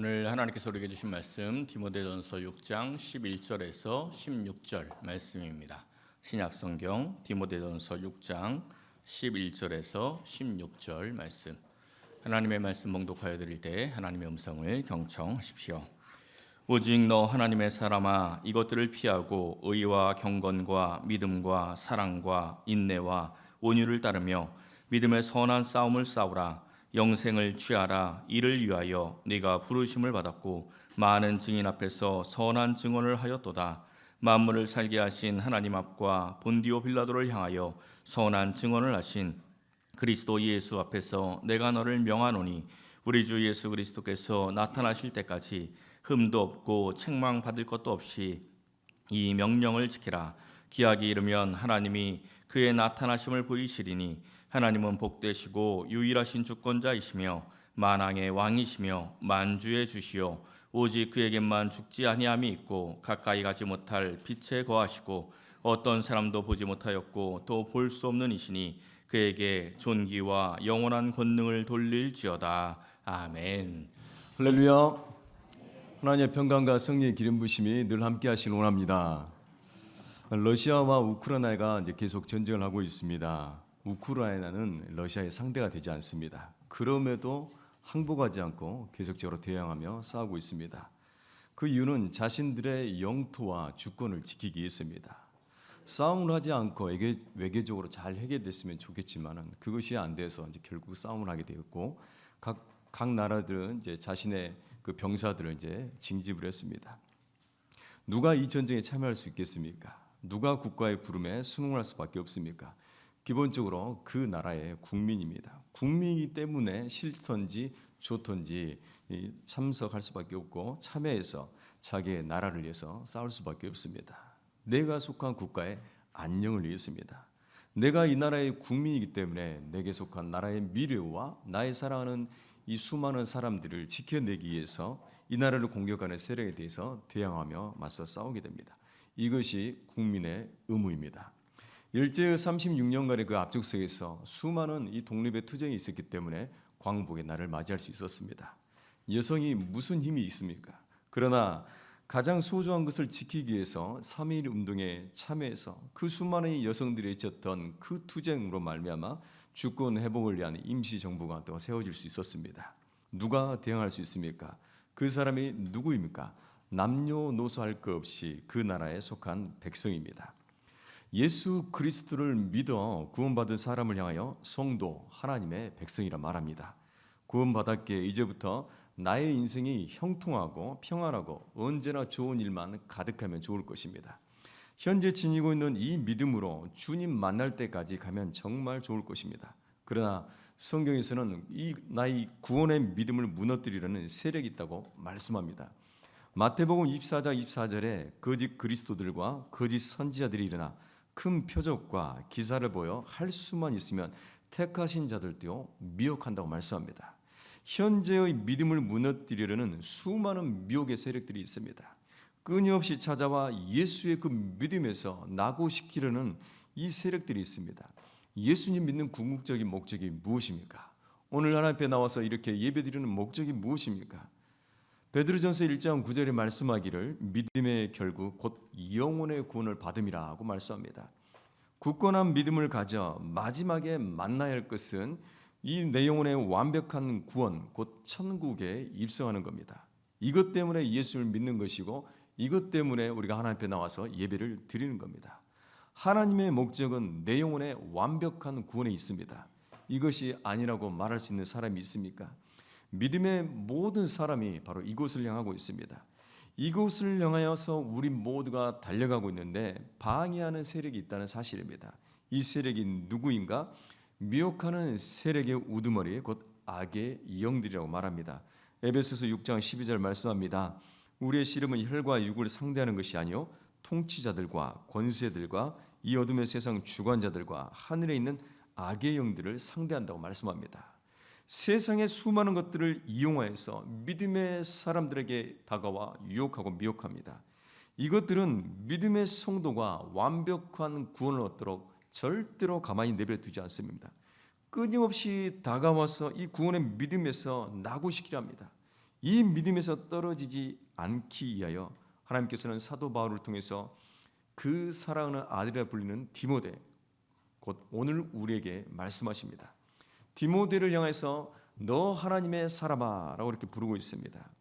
오늘 하나님께서 우리에게 주신 말씀 디모데전서 6장 11절에서 16절 말씀입니다. 신약성경 디모데전서 6장 11절에서 16절 말씀. 하나님의 말씀 봉독하여 드릴 때 하나님의 음성을 경청하십시오. 오직 너 하나님의 사람아, 이것들을 피하고 의와 경건과 믿음과 사랑과 인내와 온유를 따르며 믿음의 선한 싸움을 싸우라. 영생을 취하라. 이를 위하여 네가 부르심을 받았고 많은 증인 앞에서 선한 증언을 하였도다. 만물을 살게 하신 하나님 앞과 본디오 빌라도를 향하여 선한 증언을 하신 그리스도 예수 앞에서 내가 너를 명하노니 우리 주 예수 그리스도께서 나타나실 때까지 흠도 없고 책망받을 것도 없이 이 명령을 지키라. 기약이 이르면 하나님이 그의 나타나심을 보이시리니 하나님은 복되시고 유일하신 주권자이시며 만왕의 왕이시며 만주의 주시오. 오직 그에게만 죽지 아니함이 있고 가까이 가지 못할 빛에 거하시고 어떤 사람도 보지 못하였고 또 볼 수 없는 이시니 그에게 존귀와 영원한 권능을 돌릴지어다. 아멘. 할렐루야. 하나님의 평강과 성령의 기름 부심이 늘 함께 하시길 원합니다. 러시아와 우크라이나가 이제 계속 전쟁을 하고 있습니다. 우크라이나는 러시아의 상대가 되지 않습니다. 그럼에도 항복하지 않고 계속적으로 대항하며 싸우고 있습니다. 그 이유는 자신들의 영토와 주권을 지키기 위해서입니다. 싸움을 하지 않고 외교적으로 잘 해결됐으면 좋겠지만은 그것이 안 돼서 이제 결국 싸움을 하게 되었고 각 나라들은 이제 자신의 그 병사들을 이제 징집을 했습니다. 누가 이 전쟁에 참여할 수 있겠습니까? 누가 국가의 부름에 순응할 수밖에 없습니까? 기본적으로 그 나라의 국민입니다. 국민이기 때문에 싫던지 좋던지 참석할 수밖에 없고 참여해서 자기의 나라를 위해서 싸울 수밖에 없습니다. 내가 속한 국가의 안녕을 위해서입니다. 내가 이 나라의 국민이기 때문에 내게 속한 나라의 미래와 나의 사랑하는 이 수많은 사람들을 지켜내기 위해서 이 나라를 공격하는 세력에 대해서 대항하며 맞서 싸우게 됩니다. 이것이 국민의 의무입니다. 일제 36년간의 그 압축 속에서 수많은 이 독립의 투쟁이 있었기 때문에 광복의 날을 맞이할 수 있었습니다. 여성이 무슨 힘이 있습니까? 그러나 가장 소중한 것을 지키기 위해서 3.1 운동에 참여해서 그 수많은 여성들이 외쳤던 그 투쟁으로 말미암아 주권 회복을 위한 임시정부가 또 세워질 수 있었습니다. 누가 대항할 수 있습니까? 그 사람이 누구입니까? 남녀노소 할 것 없이 그 나라에 속한 백성입니다. 예수 그리스도를 믿어 구원받은 사람을 향하여 성도 하나님의 백성이라 말합니다. 구원받았기에 이제부터 나의 인생이 형통하고 평안하고 언제나 좋은 일만 가득하면 좋을 것입니다. 현재 지니고 있는 이 믿음으로 주님 만날 때까지 가면 정말 좋을 것입니다. 그러나 성경에서는 이 나의 구원의 믿음을 무너뜨리려는 세력이 있다고 말씀합니다. 마태복음 24장 24절에 거짓 그리스도들과 거짓 선지자들이 일어나 큰 표적과 기사를 보여 할 수만 있으면 택하신 자들도 미혹한다고 말씀합니다. 현재의 믿음을 무너뜨리려는 수많은 미혹의 세력들이 있습니다. 끊임없이 찾아와 예수의 그 믿음에서 낙오시키려는 이 세력들이 있습니다. 예수님 믿는 궁극적인 목적이 무엇입니까? 오늘 하나님 앞에 나와서 이렇게 예배드리는 목적이 무엇입니까? 베드로전서 1장 9절에 말씀하기를 믿음의 결국 곧 영혼의 구원을 받음이라 하고 말씀합니다. 굳건한 믿음을 가져 마지막에 만나야 할 것은 이 내 영혼의 완벽한 구원 곧 천국에 입성하는 겁니다. 이것 때문에 예수를 믿는 것이고 이것 때문에 우리가 하나님 앞에 나와서 예배를 드리는 겁니다. 하나님의 목적은 내 영혼의 완벽한 구원에 있습니다. 이것이 아니라고 말할 수 있는 사람이 있습니까? 믿음의 모든 사람이 바로 이곳을 향하고 있습니다. 이곳을 향하여서 우리 모두가 달려가고 있는데 방해하는 세력이 있다는 사실입니다. 이 세력이 누구인가? 미혹하는 세력의 우두머리 곧 악의 영들이라고 말합니다. 에베소서 6장 12절 말씀합니다. 우리의 씨름은 혈과 육을 상대하는 것이 아니요 통치자들과 권세들과 이 어둠의 세상 주관자들과 하늘에 있는 악의 영들을 상대한다고 말씀합니다. 세상의 수많은 것들을 이용하여서 믿음의 사람들에게 다가와 유혹하고 미혹합니다. 이것들은 믿음의 성도가 완벽한 구원을 얻도록 절대로 가만히 내버려 두지 않습니다. 끊임없이 다가와서 이 구원의 믿음에서 낙오시키려 합니다. 이 믿음에서 떨어지지 않기 위하여 하나님께서는 사도 바울을 통해서 그 사랑하는 아들이라 불리는 디모데, 곧 오늘 우리에게 말씀하십니다. 디모데를 향해서 너 하나님의 사람아 라고 이렇게 부르고 있습니다.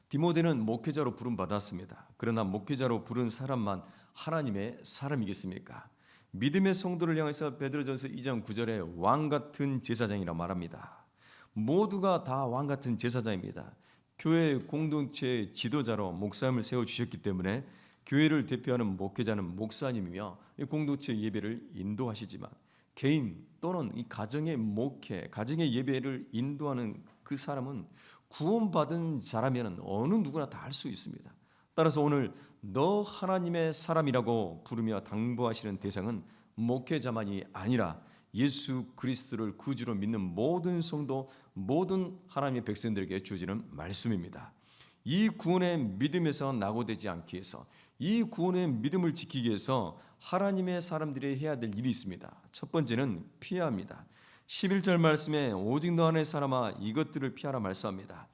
디모데는 목회자로 부름받았습니다. 그러나 목회자로 부른 사람만 하나님의 사람이겠습니까? 믿음의 성도를 향해서 베드로전서 2장 9절에 왕같은 제사장이라 말합니다. 모두가 다 왕같은 제사장입니다. 교회 공동체의 지도자로 목사님을 세워주셨기 때문에 교회를 대표하는 목회자는 목사님이며 공동체 예배를 인도하시지만 개인 또는 이 가정의 목회, 가정의 예배를 인도하는 그 사람은 구원받은 자라면 어느 누구나 다 할 수 있습니다. 따라서 오늘 너 하나님의 사람이라고 부르며 당부하시는 대상은 목회자만이 아니라 예수 그리스도를 구주로 믿는 모든 성도, 모든 하나님의 백성들에게 주어지는 말씀입니다. 이 구원의 믿음에서 낙오되지 않기 위해서, 이 구원의 믿음을 지키기 위해서 하나님의 사람들이 해야 될 일이 있습니다. 첫 번째는 피해야 합니다. 11절 말씀에 오직 너 안의 사람아 이것들을 피하라 말씀합니다.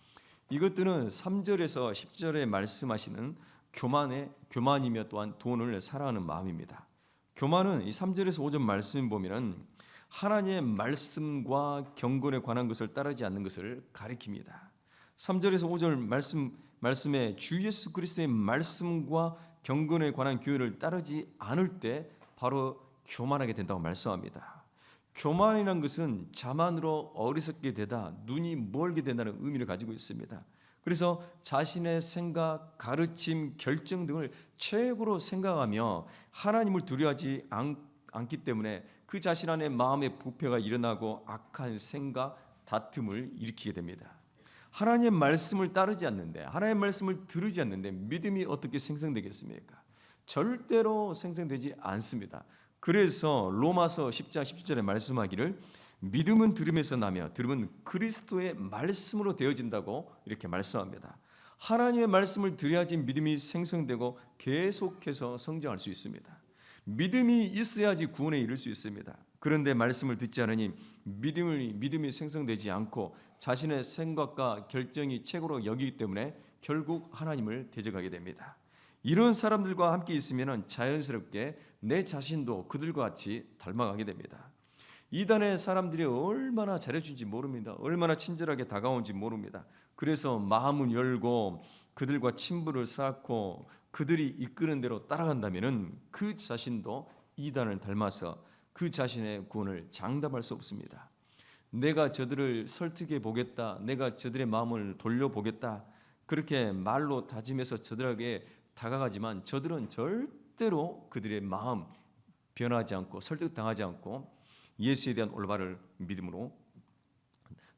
이것들은 3절에서 10절에 말씀하시는 교만이며 또한 돈을 사랑하는 마음입니다. 교만은 이 3절에서 5절 말씀 보면은 하나님의 말씀과 경건에 관한 것을 따르지 않는 것을 가리킵니다. 3절에서 5절 말씀에 주 예수 그리스도의 말씀과 경건에 관한 교회를 따르지 않을 때 바로 교만하게 된다고 말씀합니다. 교만이라는 것은 자만으로 어리석게 되다, 눈이 멀게 된다는 의미를 가지고 있습니다. 그래서 자신의 생각, 가르침, 결정 등을 최고로 생각하며 하나님을 두려워하지 않기 때문에 그 자신 안에 마음의 부패가 일어나고 악한 생각, 다툼을 일으키게 됩니다. 하나님의 말씀을 따르지 않는데, 하나님의 말씀을 들으지 않는데 믿음이 어떻게 생성되겠습니까? 절대로 생성되지 않습니다. 그래서 로마서 10장 17절에 말씀하기를 믿음은 들음에서 나며 들음은 그리스도의 말씀으로 되어진다고 이렇게 말씀합니다. 하나님의 말씀을 들어야지 믿음이 생성되고 계속해서 성장할 수 있습니다. 믿음이 있어야지 구원에 이를 수 있습니다. 그런데 말씀을 듣지 않으니 믿음이 생성되지 않고 자신의 생각과 결정이 최고로 여기기 때문에 결국 하나님을 대적하게 됩니다. 이런 사람들과 함께 있으면 자연스럽게 내 자신도 그들과 같이 닮아가게 됩니다. 이단의 사람들이 얼마나 잘해준지 모릅니다. 얼마나 친절하게 다가온지 모릅니다. 그래서 마음을 열고 그들과 친분을 쌓고 그들이 이끄는 대로 따라간다면 그 자신도 이단을 닮아서 그 자신의 구원을 장담할 수 없습니다. 내가 저들을 설득해 보겠다, 내가 저들의 마음을 돌려보겠다, 그렇게 말로 다짐해서 저들에게 다가가지만 저들은 절대로 그들의 마음 변하지 않고 설득당하지 않고 예수에 대한 올바른 믿음으로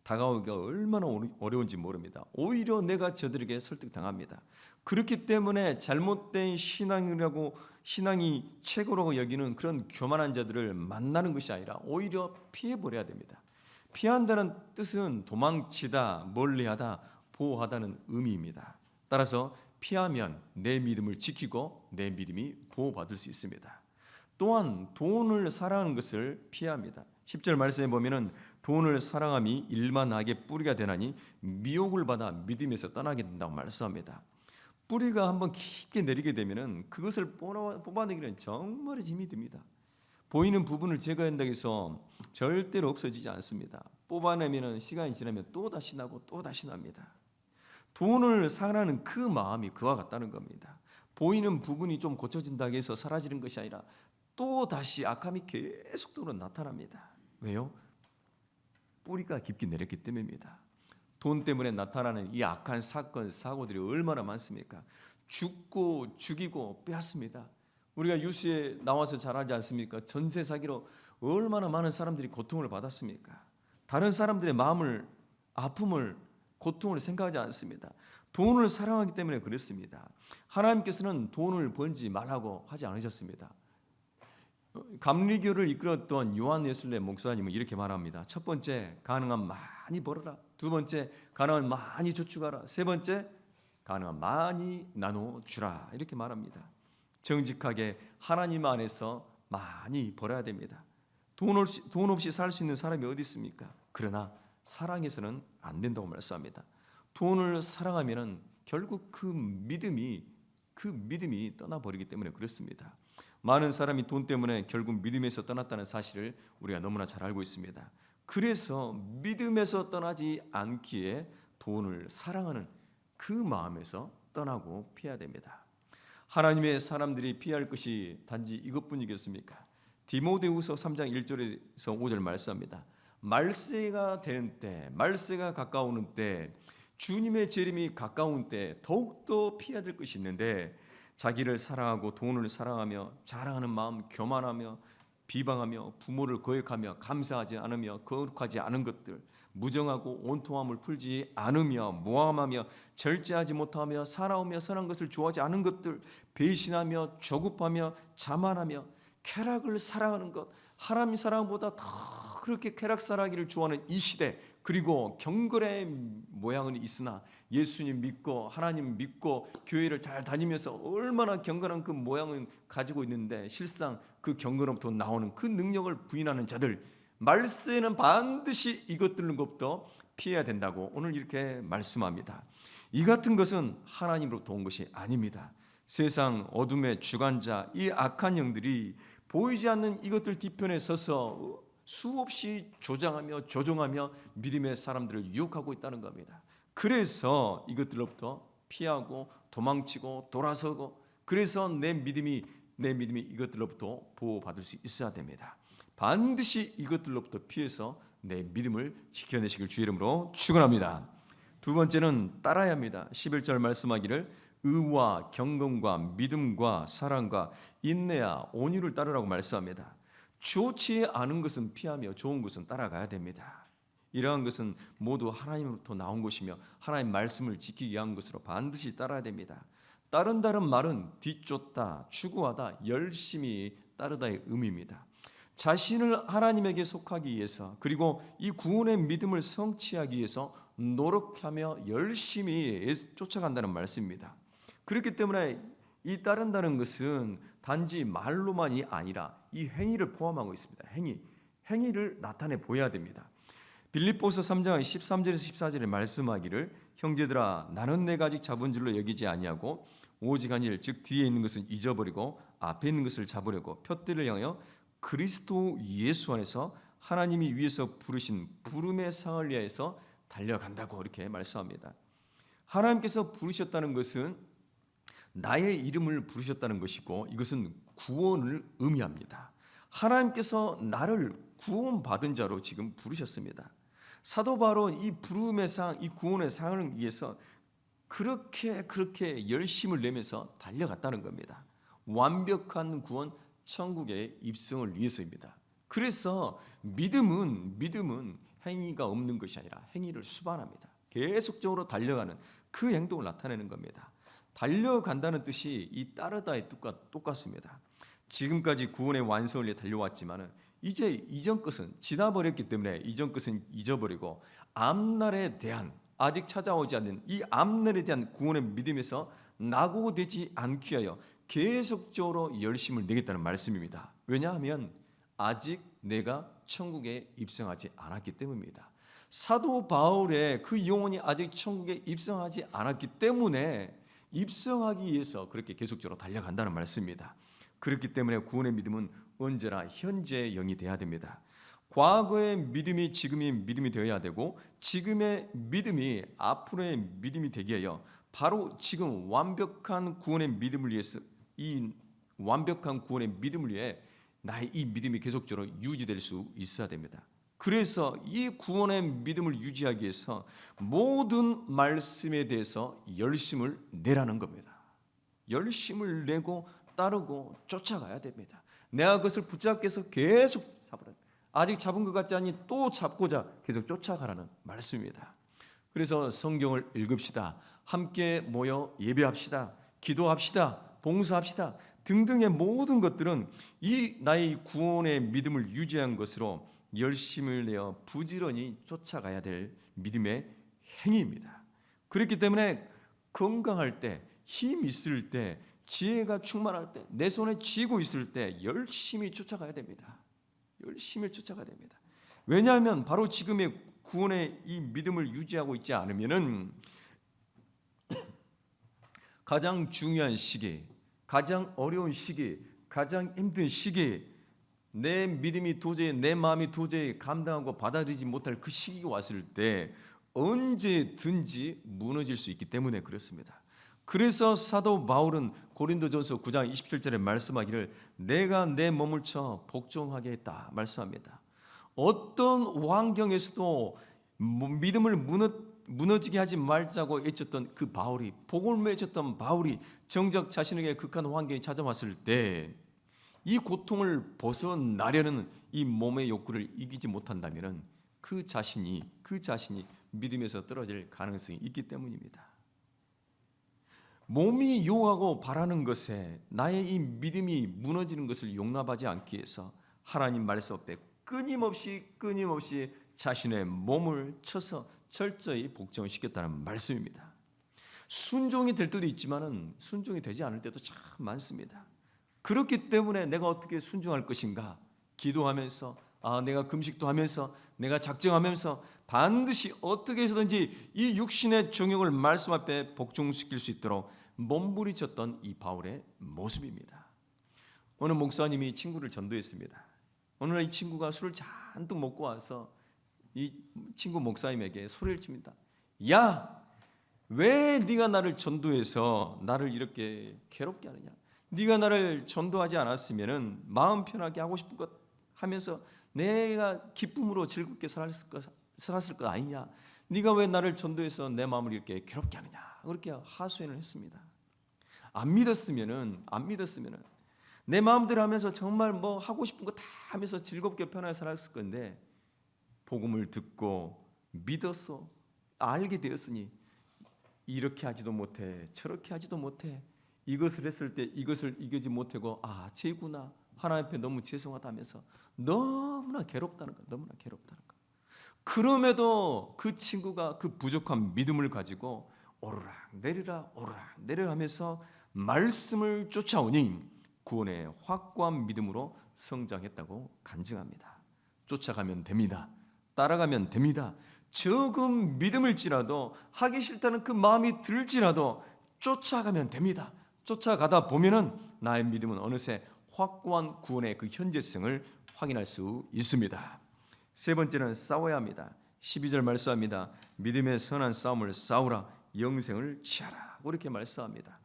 다가오기가 얼마나 어려운지 모릅니다. 오히려 내가 저들에게 설득당합니다. 그렇기 때문에 잘못된 신앙이 최고라고 여기는 그런 교만한 자들을 만나는 것이 아니라 오히려 피해버려야 됩니다. 피한다는 뜻은 도망치다, 멀리하다, 보호하다는 의미입니다. 따라서 피하면 내 믿음을 지키고 내 믿음이 보호받을 수 있습니다. 또한 돈을 사랑하는 것을 피해야 합니다. 10절 말씀에 보면은 돈을 사랑함이 일만 악의 뿌리가 되나니 미혹을 받아 믿음에서 떠나게 된다고 말씀합니다. 뿌리가 한번 깊게 내리게 되면은 그것을 뽑아내기는 정말 힘이 듭니다. 보이는 부분을 제거한다고 해서 절대로 없어지지 않습니다. 뽑아내면은 시간이 지나면 또 다시 나고 또 다시 납니다. 돈을 사랑하는 그 마음이 그와 같다는 겁니다. 보이는 부분이 좀 고쳐진다고 해서 사라지는 것이 아니라 또 다시 악함이 계속적으로 나타납니다. 왜요? 뿌리가 깊게 내렸기 때문입니다. 돈 때문에 나타나는 이 악한 사건, 사고들이 얼마나 많습니까? 죽고 죽이고 빼앗습니다. 우리가 뉴스에 나와서 잘 알지 않습니까? 전세 사기로 얼마나 많은 사람들이 고통을 받았습니까? 다른 사람들의 마음을, 아픔을, 고통을 생각하지 않습니다. 돈을 사랑하기 때문에 그렇습니다. 하나님께서는 돈을 벌지 말라고 하지 않으셨습니다. 감리교를 이끌었던 요한 웨슬레 목사님은 이렇게 말합니다. 첫 번째, 가능한 많이 벌어라. 두 번째, 가능한 많이 저축하라. 세 번째, 가능한 많이 나눠주라. 이렇게 말합니다. 정직하게 하나님 안에서 많이 벌어야 됩니다. 돈 없이 살 수 있는 사람이 어디 있습니까? 그러나 사랑해서는 안 된다고 말씀합니다. 돈을 사랑하면은 결국 그 믿음이 떠나버리기 때문에 그렇습니다. 많은 사람이 돈 때문에 결국 믿음에서 떠났다는 사실을 우리가 너무나 잘 알고 있습니다. 그래서 믿음에서 떠나지 않기에 돈을 사랑하는 그 마음에서 떠나고 피해야 됩니다. 하나님의 사람들이 피할 것이 단지 이것뿐이겠습니까? 디모데후서 3장 1절에서 5절 말씀합니다. 말세가 되는 때, 말세가 가까우는 때, 주님의 재림이 가까운 때 더욱더 피해야 될 것이 있는데, 자기를 사랑하고 돈을 사랑하며 자랑하는 마음, 교만하며 비방하며 부모를 거역하며 감사하지 않으며 거룩하지 않은 것들, 무정하고 온통함을 풀지 않으며 모함하며 절제하지 못하며 살아오며 선한 것을 좋아하지 않은 것들, 배신하며 조급하며 자만하며 쾌락을 사랑하는 것, 하나님 사랑보다 더 그렇게 쾌락 사랑하기를 좋아하는 이 시대, 그리고 경건의 모양은 있으나 예수님 믿고 하나님 믿고 교회를 잘 다니면서 얼마나 경건한 그 모양은 가지고 있는데 실상 그 경건으로부터 나오는 그 능력을 부인하는 자들, 말세는 반드시 이것들로부터 피해야 된다고 오늘 이렇게 말씀합니다. 이 같은 것은 하나님으로부터 온 것이 아닙니다. 세상 어둠의 주관자, 이 악한 영들이 보이지 않는 이것들 뒤편에 서서 수없이 조장하며 조종하며 믿음의 사람들을 유혹하고 있다는 겁니다. 그래서 이것들로부터 피하고 도망치고 돌아서고, 그래서 내 믿음이 이것들로부터 보호받을 수 있어야 됩니다. 반드시 이것들로부터 피해서 내 믿음을 지켜내시길 주의 이름으로 축원합니다. 두 번째는 따라야 합니다. 11절 말씀하기를 의와 경건과 믿음과 사랑과 인내와 온유를 따르라고 말씀합니다. 좋지 않은 것은 피하며 좋은 것은 따라가야 됩니다. 이러한 것은 모두 하나님으로부터 나온 것이며 하나님 말씀을 지키기 위한 것으로 반드시 따라야 됩니다. 따른다는 말은 뒤쫓다, 추구하다, 열심히 따르다의 의미입니다. 자신을 하나님에게 속하기 위해서, 그리고 이 구원의 믿음을 성취하기 위해서 노력하며 열심히 쫓아간다는 말씀입니다. 그렇기 때문에 이 따른다는 것은 단지 말로만이 아니라 이 행위를 포함하고 있습니다. 행위를 나타내 보여야 됩니다. 빌립보서 3장 13절에서 14절에 말씀하기를 형제들아 나는 내가 아직 잡은 줄로 여기지 아니하고 오직 한 일 즉 뒤에 있는 것은 잊어버리고 앞에 있는 것을 잡으려고 푯대를 향하여 그리스도 예수 안에서 하나님이 위에서 부르신 부름의 상을 위하여서 달려간다고 이렇게 말씀합니다. 하나님께서 부르셨다는 것은 나의 이름을 부르셨다는 것이고, 이것은 구원을 의미합니다. 하나님께서 나를 구원받은 자로 지금 부르셨습니다. 사도 바울은 이 부름의 상, 이 구원의 상을 위해서 그렇게 열심을 내면서 달려갔다는 겁니다. 완벽한 구원, 천국의 입성을 위해서입니다. 그래서 믿음은 행위가 없는 것이 아니라 행위를 수반합니다. 계속적으로 달려가는 그 행동을 나타내는 겁니다. 달려간다는 뜻이 이 따르다의 뜻과 똑같습니다. 지금까지 구원의 완성을 위해 달려왔지만은 이제 이전 것은 지나버렸기 때문에 이전 것은 잊어버리고 앞날에 대한, 아직 찾아오지 않는 이 앞날에 대한 구원의 믿음에서 낙오되지 않기 위하여 계속적으로 열심을 내겠다는 말씀입니다. 왜냐하면 아직 내가 천국에 입성하지 않았기 때문입니다. 사도 바울의 그 영혼이 아직 천국에 입성하지 않았기 때문에 입성하기 위해서 그렇게 계속적으로 달려간다는 말씀입니다. 그렇기 때문에 구원의 믿음은 언제나 현재의 영이 되어야 됩니다. 과거의 믿음이 지금의 믿음이 되어야 되고, 지금의 믿음이 앞으로의 믿음이 되기 위하여 바로 지금 완벽한 구원의 믿음을 위해서, 이 완벽한 구원의 믿음을 위해 나의 이 믿음이 계속적으로 유지될 수 있어야 됩니다. 그래서 이 구원의 믿음을 유지하기 위해서 모든 말씀에 대해서 열심을 내라는 겁니다. 열심을 내고 따르고 쫓아가야 됩니다. 내가 그것을 붙잡기 위해서 계속 잡으라. 아직 잡은 것 같지 않니 또 잡고자 계속 쫓아가라는 말씀입니다. 그래서 성경을 읽읍시다. 함께 모여 예배합시다. 기도합시다. 봉사합시다. 등등의 모든 것들은 이 나의 구원의 믿음을 유지한 것으로 열심을 내어 부지런히 쫓아가야 될 믿음의 행위입니다. 그렇기 때문에 건강할 때, 힘 있을 때, 지혜가 충만할 때, 내 손에 쥐고 있을 때 열심히 쫓아가야 됩니다. 열심히 쫓아가야 됩니다. 왜냐하면 바로 지금의 구원의 이 믿음을 유지하고 있지 않으면은 가장 중요한 시기, 가장 어려운 시기, 가장 힘든 시기, 내 믿음이 도저히, 내 마음이 도저히 감당하고 받아들이지 못할 그 시기가 왔을 때 언제든지 무너질 수 있기 때문에 그렇습니다. 그래서 사도 바울은 고린도전서 9장 27절에 말씀하기를 내가 내 몸을 쳐 복종하겠다 말씀합니다. 어떤 환경에서도 믿음을 무너지게 하지 말자고 외쳤던 그 바울이, 복음을 맺었던 바울이 정작 자신에게 극한 환경이 찾아왔을 때 이 고통을 벗어나려는 이 몸의 욕구를 이기지 못한다면 그 자신이 믿음에서 떨어질 가능성이 있기 때문입니다. 몸이 요하고 바라는 것에 나의 이 믿음이 무너지는 것을 용납하지 않기 위해서 하나님 말씀 앞에 끊임없이 자신의 몸을 쳐서 철저히 복종시켰다는 말씀입니다. 순종이 될 때도 있지만은 순종이 되지 않을 때도 참 많습니다. 그렇기 때문에 내가 어떻게 순종할 것인가 기도하면서 내가 금식도 하면서 내가 작정하면서 반드시 어떻게 해서든지 이 육신의 정욕을 말씀 앞에 복종시킬 수 있도록 몸부림쳤던 이 바울의 모습입니다. 어느 목사님이 친구를 전도했습니다. 어느 날 이 친구가 술을 잔뜩 먹고 와서 이 친구 목사님에게 소리를 칩니다. 야, 왜 네가 나를 전도해서 나를 이렇게 괴롭게 하느냐? 네가 나를 전도하지 않았으면은 마음 편하게 하고 싶은 것 하면서 내가 기쁨으로 즐겁게 살았을 것 아니냐? 네가 왜 나를 전도해서 내 마음을 이렇게 괴롭게 하느냐? 그렇게 하소연을 했습니다. 안 믿었으면은 내 마음대로 하면서 정말 뭐 하고 싶은 거 다 하면서 즐겁게 편하게 살았을 건데 복음을 듣고 믿어서 알게 되었으니 이렇게 하지도 못해 저렇게 하지도 못해 이것을 했을 때 이것을 이기지 못하고 죄구나 하나님 앞에 너무 죄송하다면서 너무나 괴롭다는 거. 그럼에도 그 친구가 그 부족한 믿음을 가지고 오르락 내리라 하면서 말씀을 쫓아오니 구원의 확고한 믿음으로 성장했다고 간증합니다. 쫓아가면 됩니다. 따라가면 됩니다. 적은 믿음일지라도 하기 싫다는 그 마음이 들지라도 쫓아가면 됩니다. 쫓아가다 보면은 나의 믿음은 어느새 확고한 구원의 그 현재성을 확인할 수 있습니다. 세 번째는 싸워야 합니다. 12절 말씀합니다. 믿음의 선한 싸움을 싸우라 영생을 취하라. 그렇게 말씀합니다.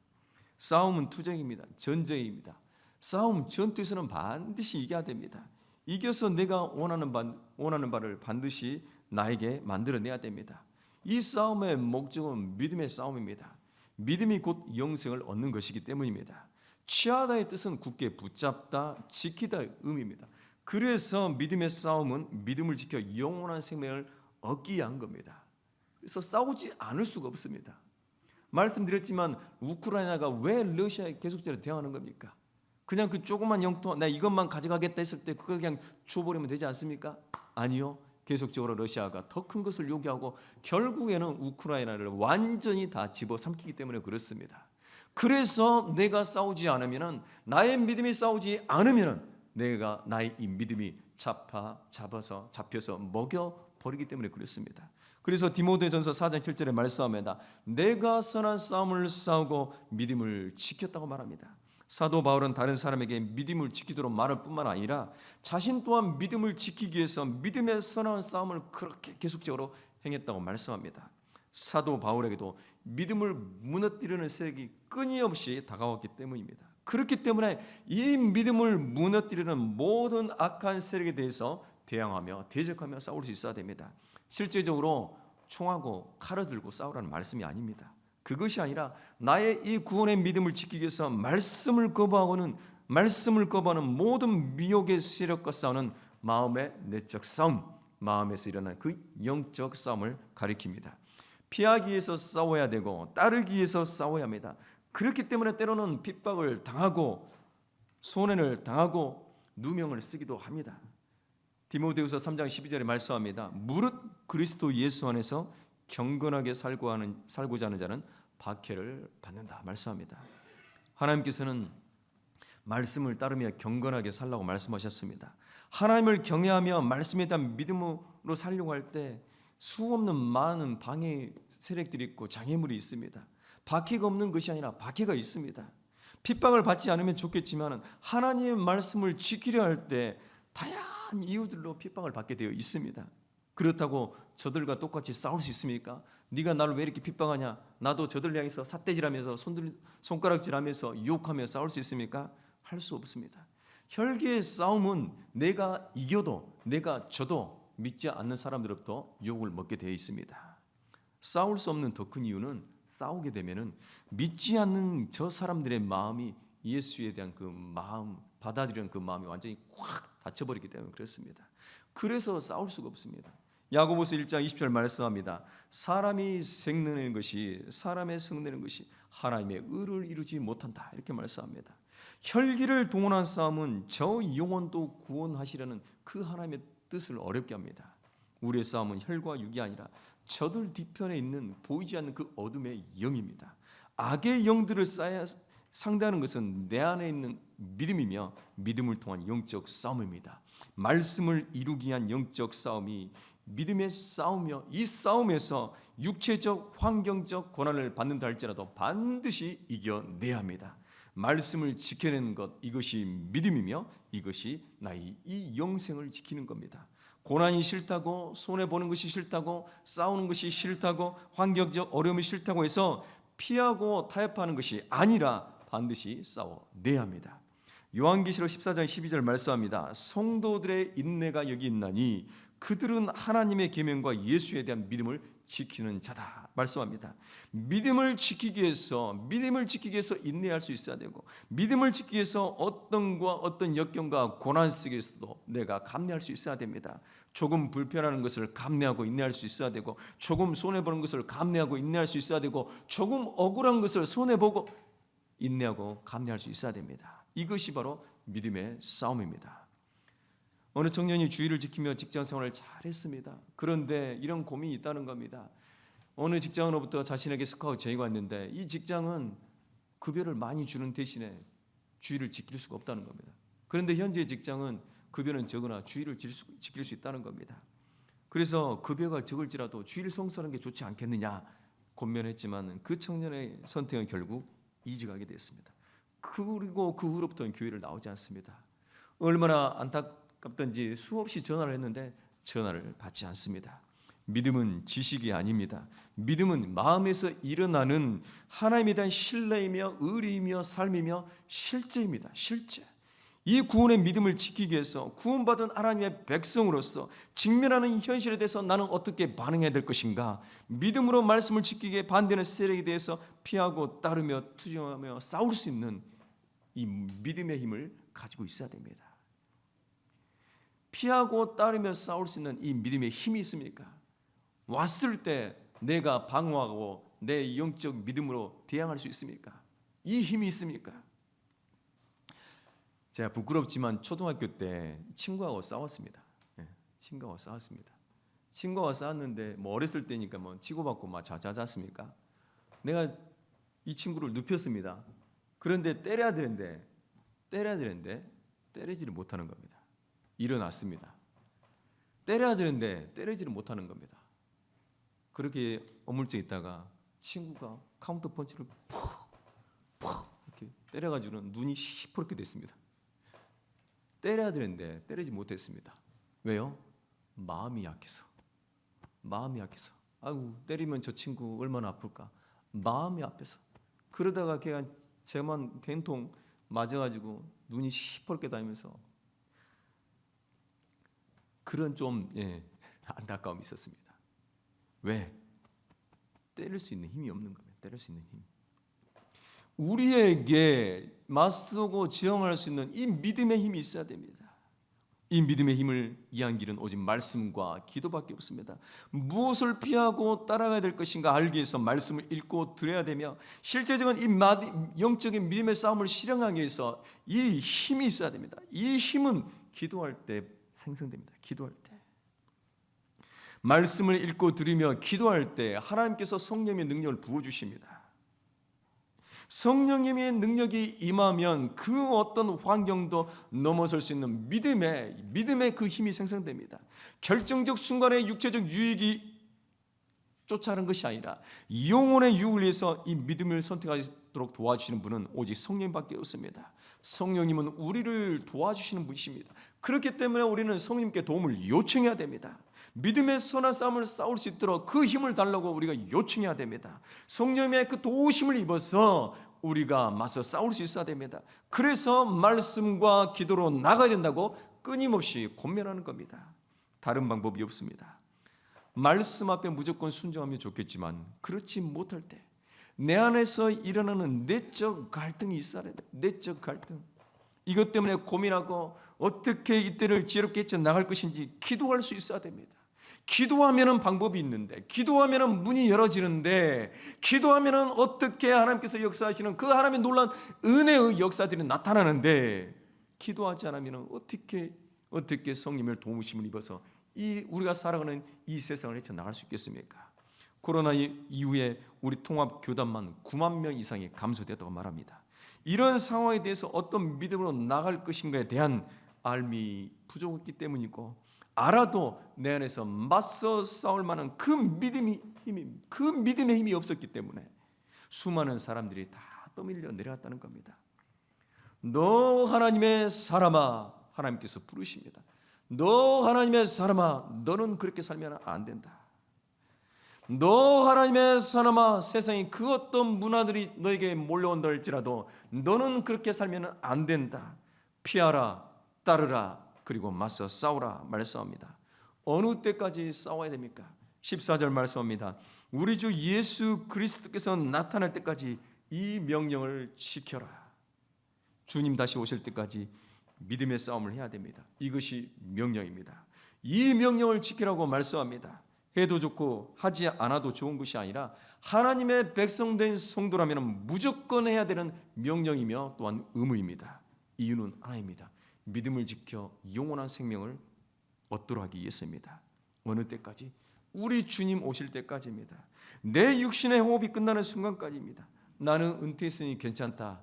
싸움은 투쟁입니다. 전쟁입니다. 싸움 전투에서는 반드시 이겨야 됩니다. 이겨서 내가 원하는 바를 반드시 나에게 만들어내야 됩니다. 이 싸움의 목적은 믿음의 싸움입니다. 믿음이 곧 영생을 얻는 것이기 때문입니다. 취하다의 뜻은 굳게 붙잡다, 지키다의 의미입니다. 그래서 믿음의 싸움은 믿음을 지켜 영원한 생명을 얻기 위한 겁니다. 그래서 싸우지 않을 수가 없습니다. 말씀드렸지만 우크라이나가 왜 러시아에 계속적으로 대응하는 겁니까? 그냥 그 조그만 영토 나 이것만 가져가겠다 했을 때 그거 그냥 줘버리면 되지 않습니까? 아니요. 계속적으로 러시아가 더 큰 것을 요구하고 결국에는 우크라이나를 완전히 다 집어삼키기 때문에 그렇습니다. 그래서 내가 싸우지 않으면 나의 믿음이 싸우지 않으면 나의 이 믿음이 잡혀서 먹여버리기 때문에 그렇습니다. 그래서 디모데전서 4장 7절에 말씀합니다. 내가 선한 싸움을 싸우고 믿음을 지켰다고 말합니다. 사도 바울은 다른 사람에게 믿음을 지키도록 말할 뿐만 아니라 자신 또한 믿음을 지키기 위해서 믿음의 선한 싸움을 그렇게 계속적으로 행했다고 말씀합니다. 사도 바울에게도 믿음을 무너뜨리는 세력이 끊임없이 다가왔기 때문입니다. 그렇기 때문에 이 믿음을 무너뜨리는 모든 악한 세력에 대해서 대항하며 대적하며 싸울 수 있어야 됩니다. 실제적으로 총하고 칼을 들고 싸우라는 말씀이 아닙니다. 그것이 아니라 나의 이 구원의 믿음을 지키기 위해서 말씀을 거부하는 모든 미혹의 세력과 싸우는 마음의 내적 싸움, 마음에서 일어나는 그 영적 싸움을 가리킵니다. 피하기 위해서 싸워야 되고 따르기 위해서 싸워야 합니다. 그렇기 때문에 때로는 핍박을 당하고 손해를 당하고 누명을 쓰기도 합니다. 디모데후서 3장 12절에 말씀합니다. 무릇 그리스도 예수 안에서 경건하게 살고자 하는 자는 박해를 받는다 말씀합니다. 하나님께서는 말씀을 따르며 경건하게 살라고 말씀하셨습니다. 하나님을 경외하며 말씀에 대한 믿음으로 살려고 할 때 수없는 많은 방해 세력들이 있고 장애물이 있습니다. 박해가 없는 것이 아니라 박해가 있습니다. 핍박을 받지 않으면 좋겠지만 하나님의 말씀을 지키려 할 때 다양한 이유들로 핍박을 받게 되어 있습니다. 그렇다고 저들과 똑같이 싸울 수 있습니까? 네가 나를 왜 이렇게 핍박하냐? 나도 저들 향해서 삿대질하면서 손가락질하면서 유혹하며 싸울 수 있습니까? 할 수 없습니다. 혈기의 싸움은 내가 이겨도 내가 져도 믿지 않는 사람들로부터 유혹을 먹게 되어 있습니다. 싸울 수 없는 더 큰 이유는 싸우게 되면은 믿지 않는 저 사람들의 마음이 예수에 대한 그 마음, 받아들이는 그 마음이 완전히 꽉 닫혀버리기 때문에 그렇습니다. 그래서 싸울 수가 없습니다. 야고보서 1장 20절 말씀합니다. 사람이 생내는 것이 사람의 성내는 것이 하나님의 의를 이루지 못한다, 이렇게 말씀합니다. 혈기를 동원한 싸움은 저 영혼도 구원하시려는 그 하나님의 뜻을 어렵게 합니다. 우리의 싸움은 혈과 육이 아니라 저들 뒤편에 있는 보이지 않는 그 어둠의 영입니다. 악의 영들을 상대하는 것은 내 안에 있는 믿음이며 믿음을 통한 영적 싸움입니다. 말씀을 이루기 위한 영적 싸움이 믿음의 싸움이며 이 싸움에서 육체적 환경적 고난을 받는다 할지라도 반드시 이겨내야 합니다. 말씀을 지켜내는 것, 이것이 믿음이며 이것이 나의 이 영생을 지키는 겁니다. 고난이 싫다고, 손해보는 것이 싫다고, 싸우는 것이 싫다고, 환경적 어려움이 싫다고 해서 피하고 타협하는 것이 아니라 반드시 싸워내야 합니다. 요한계시록 14장 12절 말씀합니다. 성도들의 인내가 여기 있나니 그들은 하나님의 계명과 예수에 대한 믿음을 지키는 자다 말씀합니다. 믿음을 지키기 위해서 인내할 수 있어야 되고, 믿음을 지키기 위해서 어떤 역경과 고난 속에서도 내가 감내할 수 있어야 됩니다. 조금 불편한 것을 감내하고 인내할 수 있어야 되고, 조금 손해보는 것을 감내하고 인내할 수 있어야 되고, 조금 억울한 것을 손해보고 인내하고 감내할 수 있어야 됩니다. 이것이 바로 믿음의 싸움입니다. 어느 청년이 주의를 지키며 직장생활을 잘했습니다. 그런데 이런 고민이 있다는 겁니다. 어느 직장으로부터 자신에게 스카우트 제의가 왔는데 이 직장은 급여를 많이 주는 대신에 주의를 지킬 수가 없다는 겁니다. 그런데 현재 직장은 급여는 적으나 주의를 지킬 수 있다는 겁니다. 그래서 급여가 적을지라도 주의를 성수하는 게 좋지 않겠느냐 고민했지만 그 청년의 선택은 결국 이직하게 됐습니다. 그리고 그 후로부터는 교회를 나오지 않습니다. 얼마나 안타깝던지 수없이 전화를 했는데 전화를 받지 않습니다. 믿음은 지식이 아닙니다. 믿음은 마음에서 일어나는 하나님에 대한 신뢰이며 의리이며 삶이며 실제입니다. 실제. 이 구원의 믿음을 지키기 위해서 구원받은 하나님의 백성으로서 직면하는 현실에 대해서 나는 어떻게 반응해야 될 것인가? 믿음으로 말씀을 지키기에 반대하는 세력에 대해서 피하고 따르며 투쟁하며 싸울 수 있는 이 믿음의 힘을 가지고 있어야 됩니다. 피하고 따르며 싸울 수 있는 이 믿음의 힘이 있습니까? 왔을 때 내가 방어하고 내 영적 믿음으로 대항할 수 있습니까? 이 힘이 있습니까? 제가 부끄럽지만 초등학교 때 친구하고 싸웠습니다. 친구하고 싸웠는데 뭐 어렸을 때니까 뭐 치고받고 막 자자잤습니까? 내가 이 친구를 눕혔습니다. 그런데 때려야 되는데 때리지를 못하는 겁니다. 일어났습니다. 때려야 되는데 때리지를 못하는 겁니다. 그렇게 어물쩍 있다가 친구가 카운터 펀치를 푹 이렇게 때려가지고는 눈이 시퍼렇게 됐습니다. 때려야 되는데 때리지 못했습니다. 왜요? 마음이 약해서. 아이고 때리면 저 친구 얼마나 아플까. 마음이 아파서. 그러다가 걔가 제만 된통 맞아가지고 눈이 시퍼렇게 다니면서 그런 좀 안타까움이 있었습니다. 왜? 때릴 수 있는 힘이 없는 겁니다. 때릴 수 있는 힘. 우리에게 맞서고 저항할 수 있는 이 믿음의 힘이 있어야 됩니다. 이 믿음의 힘을 이해한 길은 오직 말씀과 기도밖에 없습니다. 무엇을 피하고 따라가야 될 것인가 알기 위해서 말씀을 읽고 들어야 되며, 실제적인 이 영적인 믿음의 싸움을 실행하기 위해서 이 힘이 있어야 됩니다. 이 힘은 기도할 때 생성됩니다. 기도할 때 말씀을 읽고 들으며 기도할 때 하나님께서 성령의 능력을 부어주십니다. 성령님의 능력이 임하면 그 어떤 환경도 넘어설 수 있는 믿음의 그 힘이 생성됩니다. 결정적 순간에 육체적 유익이 쫓아가는 것이 아니라 영혼의 유익을 위해서 이 믿음을 선택하도록 도와주시는 분은 오직 성령님밖에 없습니다. 성령님은 우리를 도와주시는 분이십니다. 그렇기 때문에 우리는 성령님께 도움을 요청해야 됩니다. 믿음의 선한 싸움을 싸울 수 있도록 그 힘을 달라고 우리가 요청해야 됩니다. 성령님의 그 도우심을 입어서 우리가 맞서 싸울 수 있어야 됩니다. 그래서 말씀과 기도로 나가야 된다고 끊임없이 권면하는 겁니다. 다른 방법이 없습니다. 말씀 앞에 무조건 순종하면 좋겠지만 그렇지 못할 때 내 안에서 일어나는 내적 갈등이 있어야 됩니다. 내적 갈등. 이것 때문에 고민하고 어떻게 이때를 지혜롭게 헤쳐나갈 것인지 기도할 수 있어야 됩니다. 기도하면은 방법이 있는데, 기도하면은 문이 열어지는데, 기도하면은 어떻게 하나님께서 역사하시는 그 하나님의 놀라운 은혜의 역사들이 나타나는데, 기도하지 않으면 어떻게 성령님의 도우심을 입어서 우리가 살아가는 이 세상을 헤쳐나갈 수 있겠습니까? 코로나 이후에 우리 통합 교단만 9만 명 이상이 감소됐다고 말합니다. 이런 상황에 대해서 어떤 믿음으로 나갈 것인가에 대한 알미 부족했기 때문이고, 알아도 내 안에서 맞서 싸울 만한 그 믿음의 힘이 없었기 때문에 수많은 사람들이 다 떠밀려 내려왔다는 겁니다. 너 하나님의 사람아, 하나님께서 부르십니다. 너 하나님의 사람아, 너는 그렇게 살면 안 된다. 너 하나님의 사람아, 세상에 그 어떤 문화들이 너에게 몰려온다 할지라도 너는 그렇게 살면 안 된다. 피하라, 따르라, 그리고 맞서 싸우라 말씀합니다. 어느 때까지 싸워야 됩니까? 14절 말씀합니다. 우리 주 예수 그리스도께서 나타날 때까지 이 명령을 지켜라. 주님 다시 오실 때까지 믿음의 싸움을 해야 됩니다. 이것이 명령입니다. 이 명령을 지키라고 말씀합니다. 해도 좋고 하지 않아도 좋은 것이 아니라 하나님의 백성된 성도라면 무조건 해야 되는 명령이며 또한 의무입니다. 이유는 하나입니다. 믿음을 지켜 영원한 생명을 얻도록 하기 위해서입니다. 어느 때까지? 우리 주님 오실 때까지입니다. 내 육신의 호흡이 끝나는 순간까지입니다. 나는 은퇴했으니 괜찮다.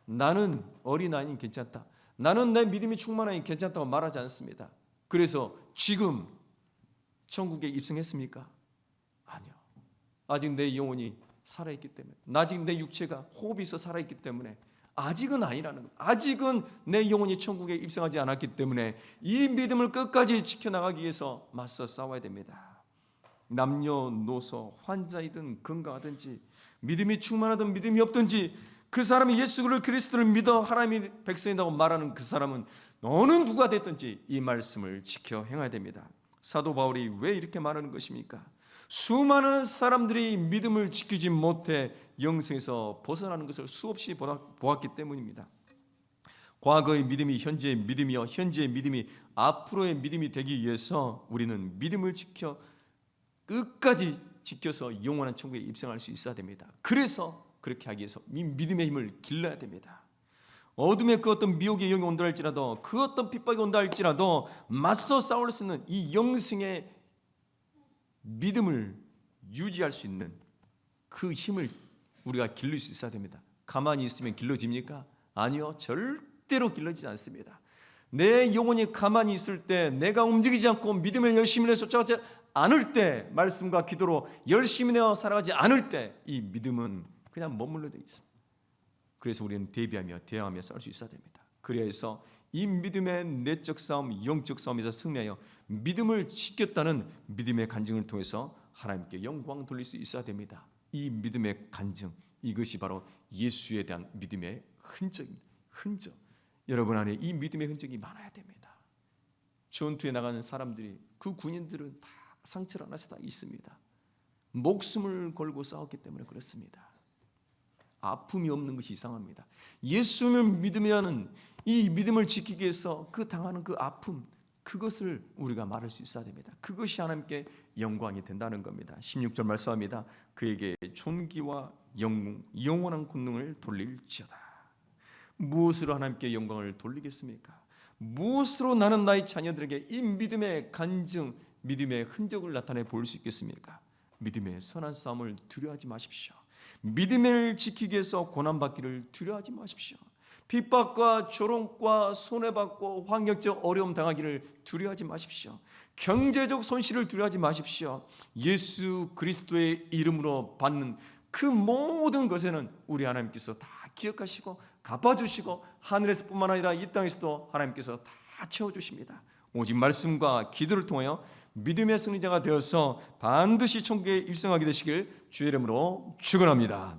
나는 어린아이니 괜찮다. 나는 내 믿음이 충만하니 괜찮다고 말하지 않습니다. 그래서 지금 천국에 입성했습니까? 아니요. 아직 내 영혼이 살아있기 때문에, 아직 내 육체가 호흡이 있어 살아있기 때문에 아직은 아니라는 것. 아직은 내 영혼이 천국에 입성하지 않았기 때문에 이 믿음을 끝까지 지켜나가기 위해서 맞서 싸워야 됩니다. 남녀노소, 환자이든 건강하든지, 믿음이 충만하든 믿음이 없든지, 그 사람이 예수 그리스도를 믿어 하나님의 백성이라고 말하는 그 사람은 어느 누가 됐든지 이 말씀을 지켜 행해야 됩니다. 사도 바울이 왜 이렇게 말하는 것입니까? 수많은 사람들이 믿음을 지키지 못해 영생에서 벗어나는 것을 수없이 보았기 때문입니다. 과거의 믿음이 현재의 믿음이요, 현재의 믿음이 앞으로의 믿음이 되기 위해서 우리는 믿음을 지켜 끝까지 지켜서 영원한 천국에 입성할 수 있어야 됩니다. 그래서 그렇게 하기 위해서 믿음의 힘을 길러야 됩니다. 어둠의 그 어떤 미혹의 영이 온다 할지라도, 그 어떤 핍박이 온다 할지라도 맞서 싸울 수 있는 이 영생의 믿음을 유지할 수 있는 그 힘을 우리가 길릴 수 있어야 됩니다. 가만히 있으면 길러집니까? 아니요, 절대로 길러지지 않습니다. 내 영혼이 가만히 있을 때, 내가 움직이지 않고 믿음을 열심히 내어 쫓아가지 않을 때, 말씀과 기도로 열심히 내어 살아가지 않을 때 이 믿음은 그냥 머물러 돼 있습니다. 그래서 우리는 대비하며 대항하며 싸울 수 있어야 됩니다. 그래서 이 믿음의 내적 싸움, 영적 싸움에서 승리하여 믿음을 지켰다는 믿음의 간증을 통해서 하나님께 영광 돌릴 수 있어야 됩니다. 이 믿음의 간증, 이것이 바로 예수에 대한 믿음의 흔적입니다. 흔적. 여러분 안에 이 믿음의 흔적이 많아야 됩니다. 전투에 나가는 사람들이, 그 군인들은 다 상처를 하나씩 다 있습니다. 목숨을 걸고 싸웠기 때문에 그렇습니다. 아픔이 없는 것이 이상합니다. 예수를 믿으면 이 믿음을 지키기 위해서 그 당하는 그 아픔, 그것을 우리가 말할 수 있어야 됩니다. 그것이 하나님께 영광이 된다는 겁니다. 16절 말씀합니다. 그에게 존귀와 영원한 권능을 돌릴지어다. 무엇으로 하나님께 영광을 돌리겠습니까? 무엇으로 나는 나의 자녀들에게 이 믿음의 간증, 믿음의 흔적을 나타내 보일 수 있겠습니까? 믿음의 선한 싸움을 두려워하지 마십시오. 믿음을 지키기 위해서 고난받기를 두려워하지 마십시오. 핍박과 조롱과 손해받고 환경적 어려움 당하기를 두려워하지 마십시오. 경제적 손실을 두려워하지 마십시오. 예수 그리스도의 이름으로 받는 그 모든 것에는 우리 하나님께서 다 기억하시고 갚아주시고 하늘에서뿐만 아니라 이 땅에서도 하나님께서 다 채워주십니다. 오직 말씀과 기도를 통하여 믿음의 승리자가 되어서 반드시 천국에 입성하게 되시길 주의 이름으로 축원합니다.